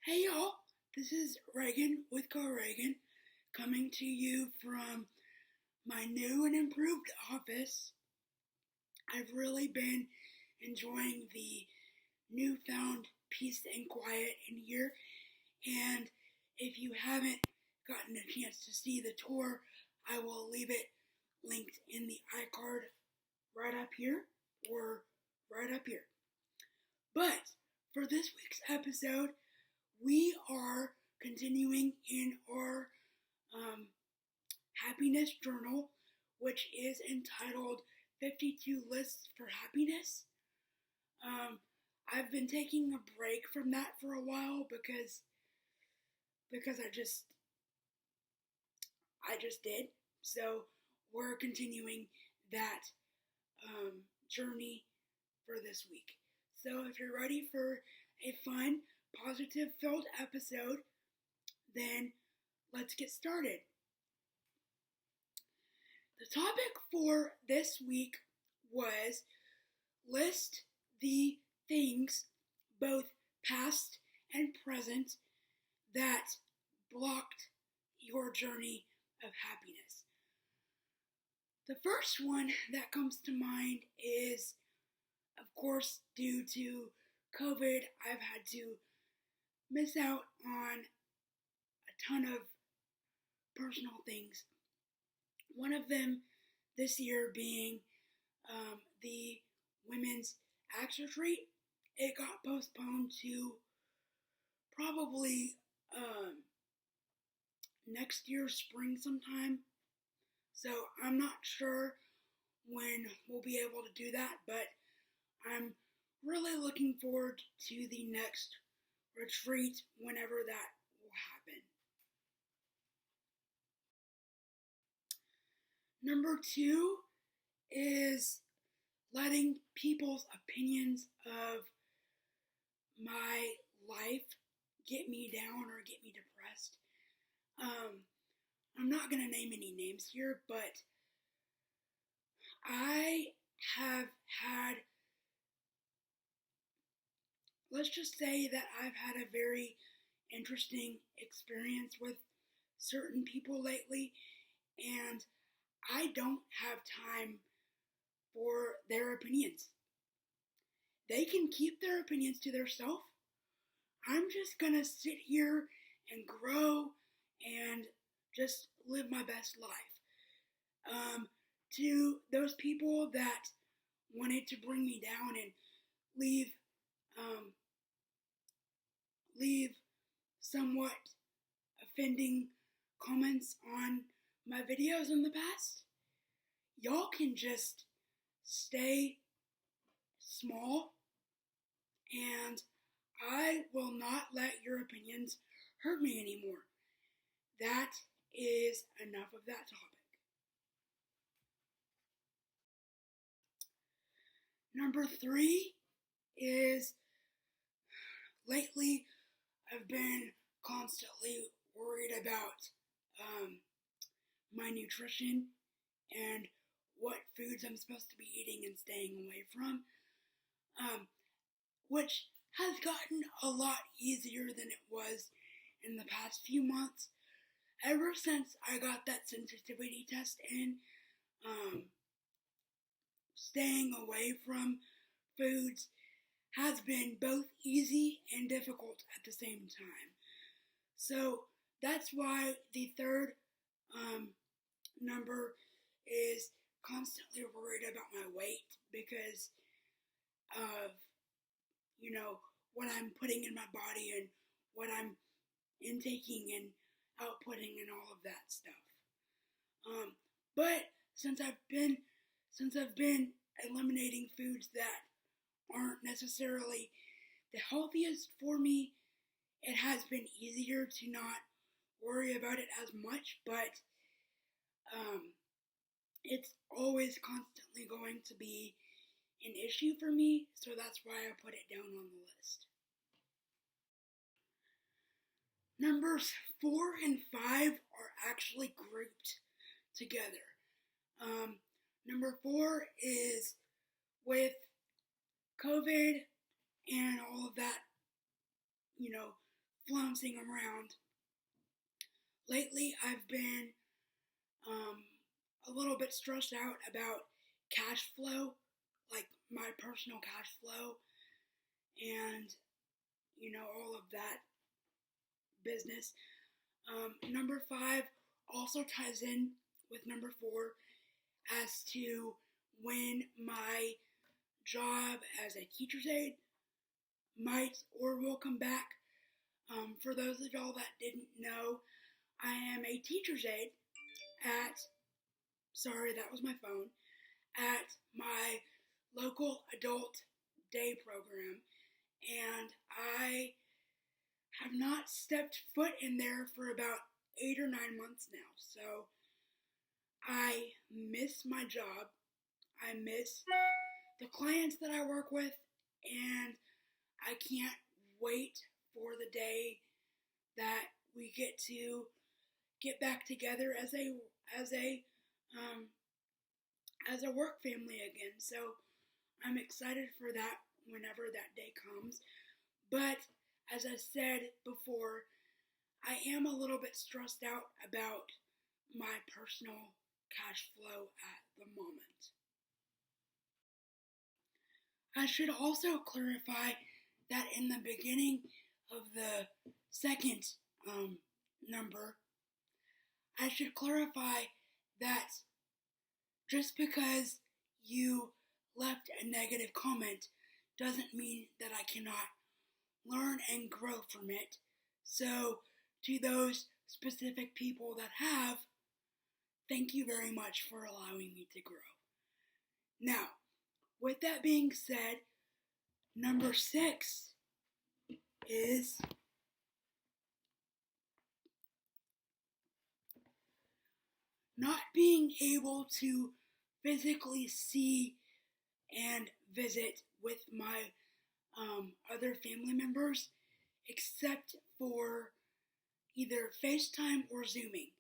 Hey y'all, this is Regan with Go Regan coming to you from my new and improved office. I've really been enjoying the newfound peace and quiet in here, and if you haven't gotten a chance to see the tour, I will leave it linked in the iCard right up here or right up here. But for this week's episode, we are continuing in our happiness journal, which is entitled 52 Lists for Happiness. I've been taking a break from that for a while because I just did. So we're continuing that journey for this week. So if you're ready for a fun, positive-filled episode, then let's get started. The topic for this week was list the things, both past and present, that blocked your journey of happiness. The first one that comes to mind is, of course, due to COVID, I've had to miss out on a ton of personal things. One of them this year being the women's axe retreat. It got postponed to probably next year spring sometime. So I'm not sure when we'll be able to do that, but I'm really looking forward to the next retreat whenever that will happen. Number 2 is letting people's opinions of my life get me down or get me depressed. I'm not going to name any names here, but I have had, let's just say that I've had a very interesting experience with certain people lately, and I don't have time for their opinions. They can keep their opinions to themselves. I'm just gonna sit here and grow and just live my best life. To those people that wanted to bring me down and leave somewhat offending comments on my videos in the past, y'all can just stay small, and I will not let your opinions hurt me anymore. That is enough of that topic. Number 3 is, lately I've been constantly worried about my nutrition and what foods I'm supposed to be eating and staying away from, which has gotten a lot easier than it was in the past few months. Ever since I got that sensitivity test in, staying away from foods has been both easy and difficult at the same time. So that's why the third number is constantly worried about my weight because of, what I'm putting in my body and what I'm intaking and outputting and all of that stuff. But since I've been eliminating foods that aren't necessarily the healthiest for me, it has been easier to not worry about it as much, but it's always constantly going to be an issue for me, so that's why I put it down on the list. Numbers 4 and 5 are actually grouped together. Number 4 is with COVID and all of that, flouncing around. Lately, I've been a little bit stressed out about cash flow, like my personal cash flow, and all of that business. Number 5 also ties in with number 4 as to when my job as a teacher's aide might or will come back. For those of y'all that didn't know, I am a teacher's aide at, sorry, that was my phone, at my local adult day program, and I have not stepped foot in there for about 8 or 9 months now. So I miss my job. I miss the clients that I work with, and I can't wait for the day that we get to get back together as a work family again. So I'm excited for that whenever that day comes. But as I said before, I am a little bit stressed out about my personal cash flow at the moment. I should also clarify that in the beginning of the second number, I should clarify that just because you left a negative comment doesn't mean that I cannot learn and grow from it. So to those specific people that have, thank you very much for allowing me to grow. Now, with that being said, number 6 is not being able to physically see and visit with my other family members, except for either FaceTime or Zooming.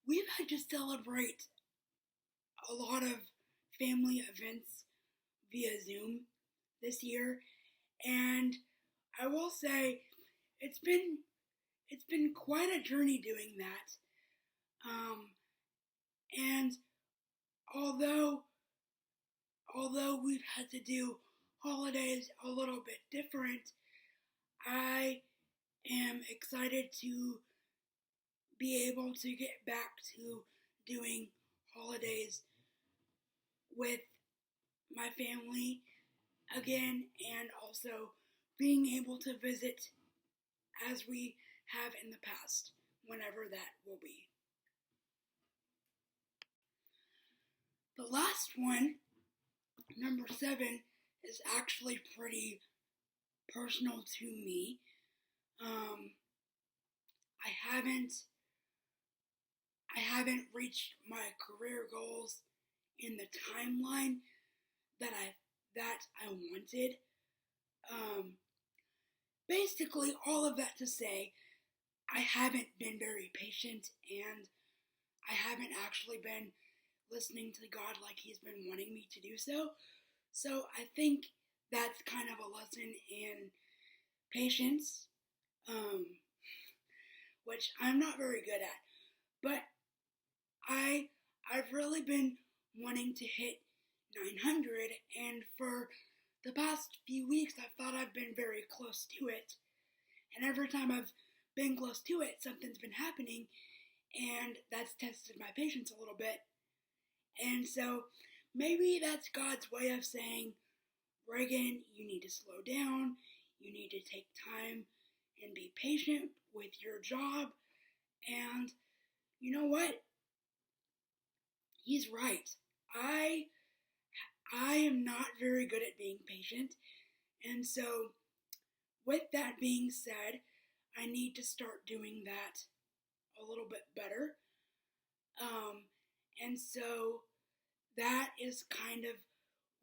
We've had to celebrate a lot of family events via Zoom this year, and I will say it's been quite a journey doing that. And although we've had to do holidays a little bit different, I am excited to be able to get back to doing holidays with my family again, and also being able to visit as we have in the past, whenever that will be. The last one, number 7, is actually pretty personal to me. I haven't reached my career goals in the timeline that I wanted. Basically, all of that to say, I haven't been very patient, and I haven't actually been listening to God like He's been wanting me to do so. So I think that's kind of a lesson in patience, which I'm not very good at. But I've really been wanting to hit 900, and for the past few weeks I thought I've been very close to it. And every time I've been close to it, something's been happening, and that's tested my patience a little bit. And so maybe that's God's way of saying, Regan, you need to slow down, you need to take time and be patient with your job. And you know what? He's right. I am not very good at being patient. And so with that being said, I need to start doing that a little bit better. And so that is kind of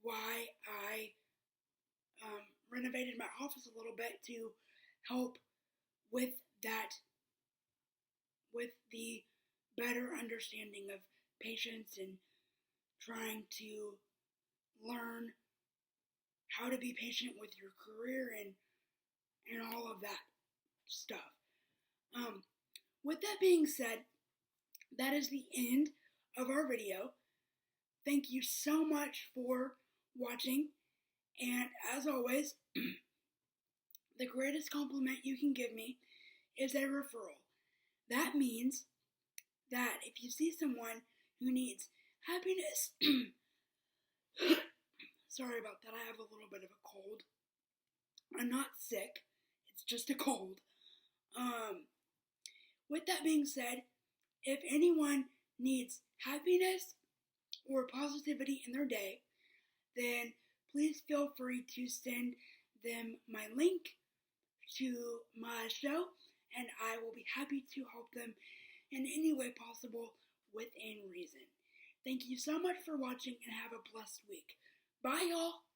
why I renovated my office a little bit, to help with that, with the better understanding of patience and trying to learn how to be patient with your career and all of that. stuff. With that being said, that is the end of our video. Thank you so much for watching, and as always, the greatest compliment you can give me is a referral. That means that if you see someone who needs happiness, sorry about that, I have a little bit of a cold. I'm not sick, it's just a cold. With that being said, if anyone needs happiness or positivity in their day, then please feel free to send them my link to my show, and I will be happy to help them in any way possible within reason. Thank you so much for watching, and have a blessed week. Bye, y'all!